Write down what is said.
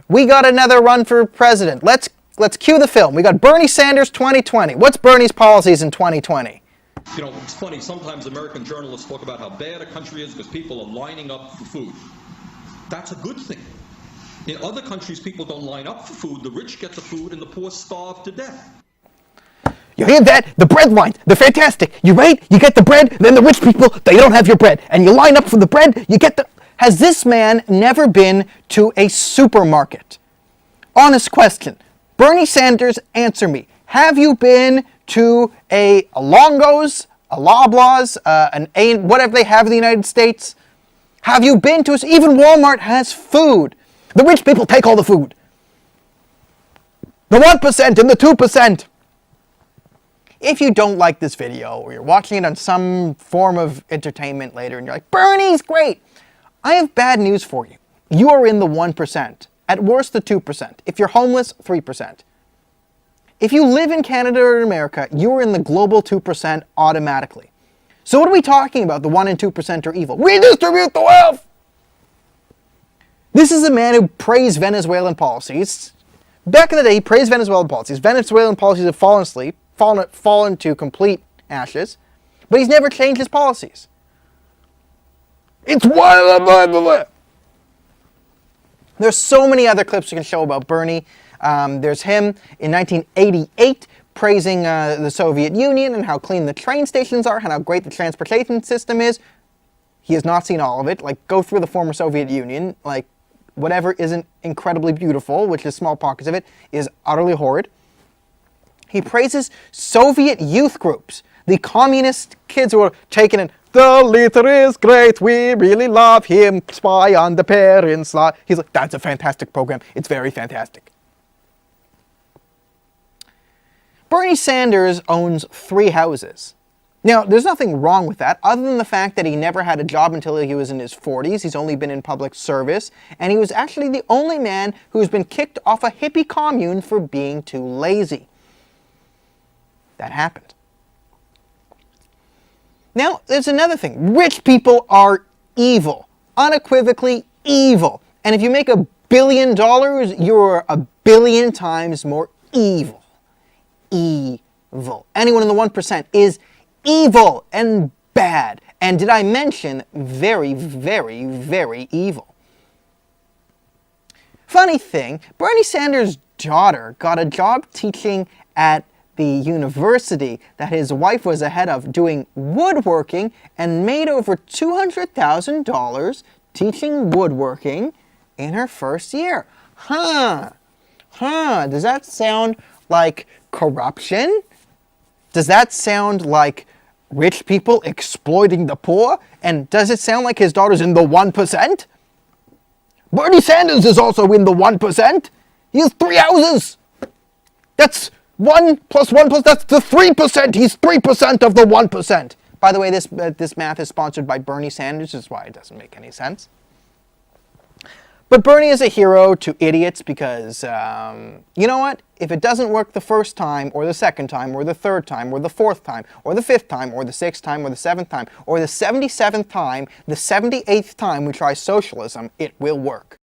we got another run for president. Let's cue the film. We got Bernie Sanders 2020. What's Bernie's policies in 2020? You know, it's funny, sometimes American journalists talk about how bad a country is because people are lining up for food. That's a good thing. In other countries, people don't line up for food. The rich get the food and the poor starve to death. You hear that? The bread lines, they're fantastic. You wait, you get the bread, then the rich people, they don't have your bread. And you line up for the bread, you get the... Has this man never been to a supermarket? Honest question. Bernie Sanders, answer me. Have you been to a Longo's, a Loblaws, an A, whatever they have in the United States? Have you been to... Even Walmart has food. The rich people take all the food. The 1% and the 2%. If you don't like this video, or you're watching it on some form of entertainment later, and you're like, Bernie's great, I have bad news for you. You are in the 1%. At worst, the 2%. If you're homeless, 3%. If you live in Canada or America, you are in the global 2% automatically. So what are we talking about? The 1% and 2% are evil. Redistribute the wealth! This is a man who praised Venezuelan policies. Back in the day, he praised Venezuelan policies. Venezuelan policies have fallen to complete ashes, but he's never changed his policies. It's one. There's so many other clips you can show about Bernie. There's him in 1988 praising the Soviet Union and how clean the train stations are and how great the transportation system is. He has not seen all of it. Like, go through the former Soviet Union. Like, whatever isn't incredibly beautiful, which is small pockets of it, is utterly horrid. He praises Soviet youth groups, the communist kids who are taking in, the leader is great, we really love him, spy on the parents. He's like, that's a fantastic program, it's very fantastic. Bernie Sanders owns 3 houses. Now, there's nothing wrong with that, other than the fact that he never had a job until he was in his 40s. He's only been in public service, and he was actually the only man who's been kicked off a hippie commune for being too lazy. That happened. Now, there's another thing. Rich people are evil. Unequivocally evil. And if you make $1 billion, you're 1 billion times more evil. Evil. Anyone in the 1% is evil and bad. And did I mention very, very, very evil? Funny thing, Bernie Sanders' daughter got a job teaching at the university that his wife was ahead of, doing woodworking, and made over $200,000 teaching woodworking in her first year. Does that sound like corruption? Does that sound like rich people exploiting the poor? And does it sound like his daughter's in the 1%? Bernie Sanders is also in the 1%. He has 3 houses. That's 1 plus 1 plus, that's the 3%. He's 3% of the 1%. By the way, this math is sponsored by Bernie Sanders, which is why it doesn't make any sense. But Bernie is a hero to idiots because, you know what? If it doesn't work the first time, or the second time, or the third time, or the fourth time, or the 5th time, or the 6th time, or the 7th time, or the 77th time, the 78th time we try socialism, it will work.